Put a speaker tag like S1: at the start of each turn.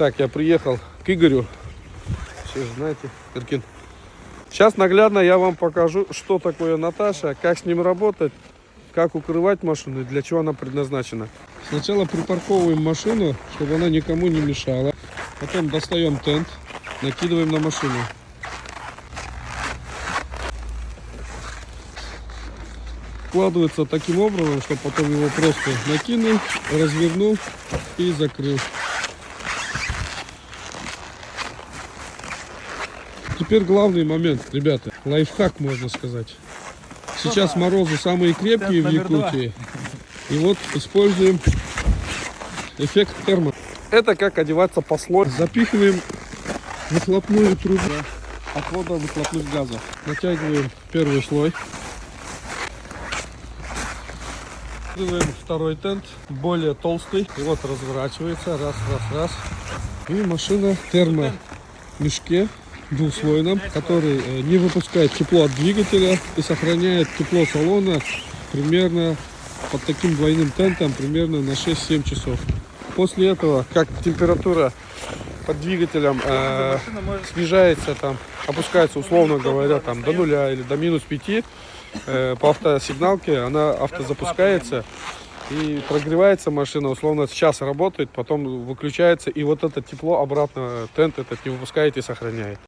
S1: Так, я приехал к Игорю. Все же знаете, Иркин. Сейчас наглядно я вам покажу, что такое Наташа, как с ним работать, как укрывать машину и для чего она предназначена. Сначала припарковываем машину, чтобы она никому не мешала. Потом достаем тент, накидываем на машину. Складывается таким образом, что потом его просто накинул, развернул и закрыл. Теперь главный момент, ребята, лайфхак можно сказать. Сейчас морозы самые крепкие в Якутии. И вот используем эффект термо. Это как одеваться по слою. Запихиваем выхлопную трубу отвода выхлопных газов. Натягиваем первый слой. Накидываем второй тент, более толстый. И вот разворачивается. Раз, раз, раз. И машина в термомешке двухслойном, который не выпускает тепло от двигателя и сохраняет тепло салона примерно под таким двойным тентом примерно на 6-7 часов. После этого, как температура под двигателем снижается, там, опускается, условно говоря, там, до 0 или до -5, по автосигналке она автозапускается и прогревается машина, условно, час работает, потом выключается, и вот это тепло обратно тент этот не выпускает и сохраняет.